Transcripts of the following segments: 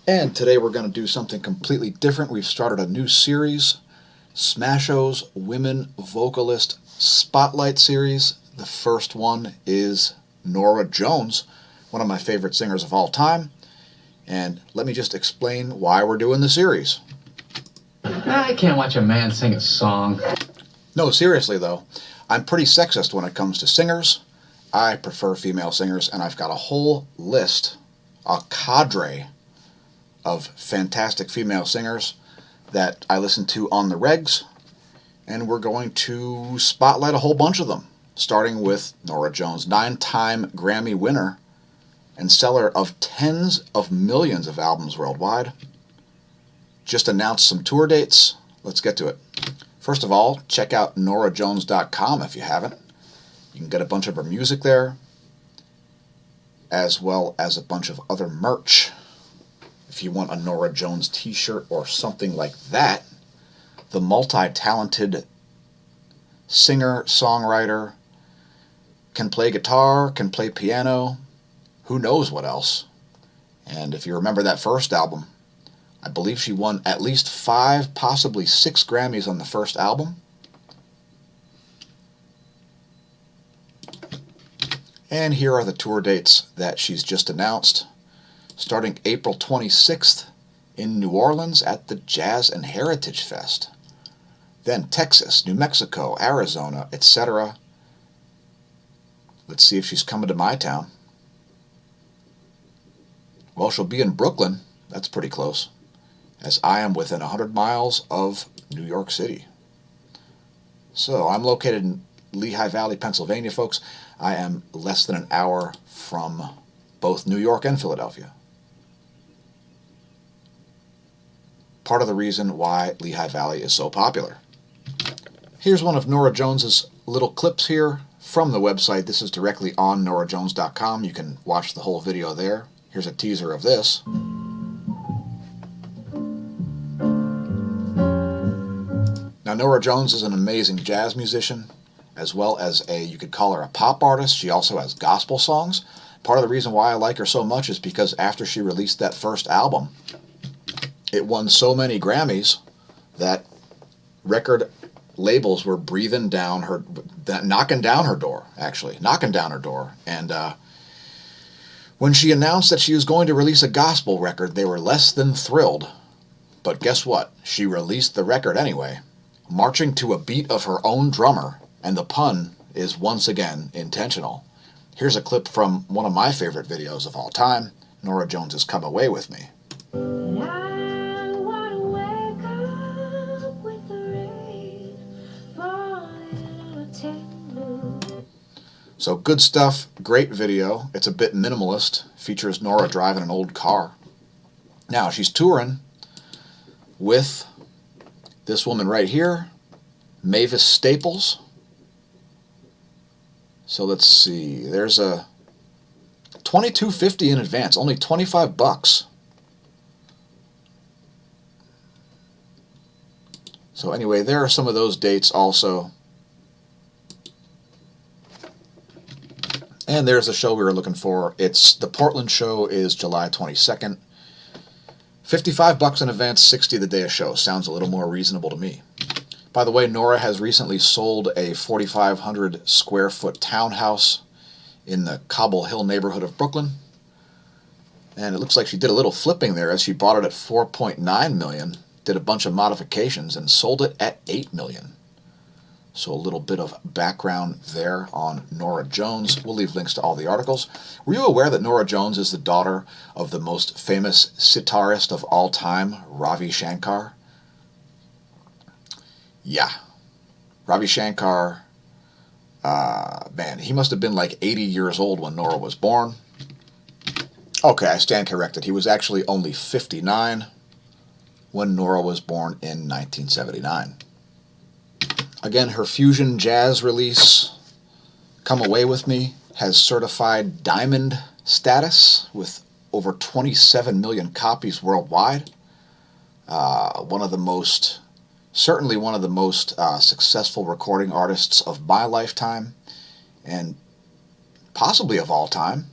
And today we're going to do something completely different. We've started a new series, smAsho's Women Vocalist Spotlight Series. The first one is Norah Jones, one of my favorite singers of all time. And let me just explain why we're doing the series. I can't watch a man sing a song. No, seriously though, I'm pretty sexist when it comes to singers. I prefer female singers, and I've got a whole list, a cadre of fantastic female singers that I listen to on the regs, and we're going to spotlight a whole bunch of them, starting with Norah Jones, 9-time Grammy winner and seller of tens of millions of albums worldwide. Just announced some tour dates. Let's get to it. First of all, check out norahjones.com if you haven't. You can get a bunch of her music there, as well as a bunch of other merch. If you want a Norah Jones t-shirt or something like that, the multi-talented singer, songwriter, can play guitar, can play piano, who knows what else. And if you remember that first album, I believe she won at least 5, possibly 6 Grammys on the first album. And here are the tour dates that she's just announced. Starting April 26th in New Orleans at the Jazz and Heritage Fest. Then Texas, New Mexico, Arizona, etc. Let's see if she's coming to my town. Well, she'll be in Brooklyn. That's pretty close, as I am within 100 miles of New York City. So I'm located in Lehigh Valley, Pennsylvania, folks. I am less than an hour from both New York and Philadelphia. Part of the reason why Lehigh Valley is so popular. Here's one of Norah Jones's little clips here from the website. This is directly on norahjones.com. You can watch the whole video there. Here's a teaser of this. Now, Norah Jones is an amazing jazz musician, as well as you could call her a pop artist. She also has gospel songs. Part of the reason why I like her so much is because after she released that first album, it won so many Grammys that record labels were breathing down her, knocking down her door. And when she announced that she was going to release a gospel record, they were less than thrilled. But guess what? She released the record anyway, marching to a beat of her own drummer, and the pun is once again intentional. Here's a clip from one of my favorite videos of all time, Norah Jones's Come Away With Me. So good stuff, great video. It's a bit minimalist, features Norah driving an old car. Now she's touring with this woman right here, Mavis Staples. So let's see, there's a $22.50 in advance, only $25. So anyway, there are some of those dates also. And there's the show we were looking for. It's the Portland show is July 22nd. $55 in advance, $60 the day of show. Sounds a little more reasonable to me. By the way, Norah has recently sold a 4,500 square foot townhouse in the Cobble Hill neighborhood of Brooklyn. And it looks like she did a little flipping there, as she bought it at $4.9 million, did a bunch of modifications, and sold it at $8 million. So a little bit of background there on Norah Jones. We'll leave links to all the articles. Were you aware that Norah Jones is the daughter of the most famous sitarist of all time, Ravi Shankar? Yeah. Ravi Shankar, man, he must have been like 80 years old when Norah was born. Okay, I stand corrected. He was actually only 59 when Norah was born in 1979. Again, her fusion jazz release, Come Away With Me, has certified diamond status with over 27 million copies worldwide. Certainly one of the most successful recording artists of my lifetime, and possibly of all time.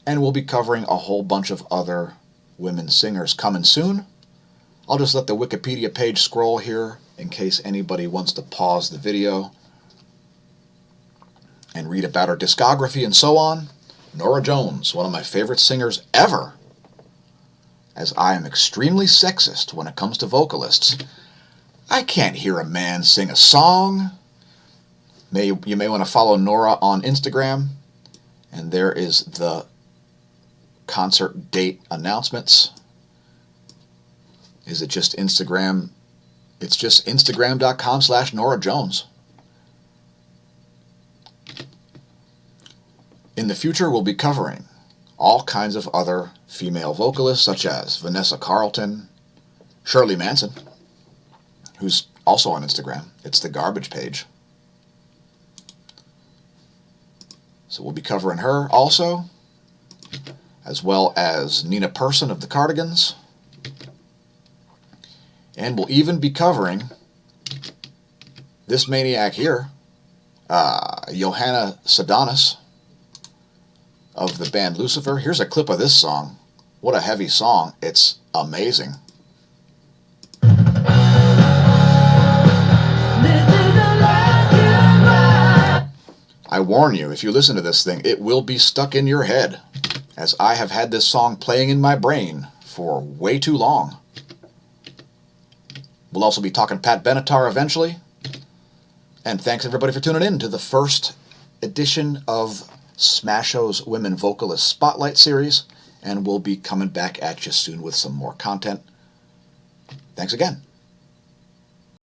and we'll be covering a whole bunch of other women singers coming soon. I'll just let the Wikipedia page scroll here in case anybody wants to pause the video and read about her discography and so on. Norah Jones, one of my favorite singers ever, as I am extremely sexist when it comes to vocalists. I can't hear a man sing a song. You may want to follow Norah on Instagram, and there is the concert date announcements. Is it just Instagram? It's just instagram.com/Norah Jones. In the future, we'll be covering all kinds of other female vocalists, such as Vanessa Carlton, Shirley Manson, who's also on Instagram. It's the garbage page. So we'll be covering her also, as well as Nina Persson of the Cardigans. And we'll even be covering this maniac here, Johanna Sedanis of the band Lucifer. Here's a clip of this song. What a heavy song. It's amazing. I warn you, if you listen to this thing, it will be stuck in your head, as I have had this song playing in my brain for way too long. We'll also be talking Pat Benatar eventually. And thanks everybody for tuning in to the first edition of smAsho's Women Vocalist Spotlight Series. And we'll be coming back at you soon with some more content. Thanks again.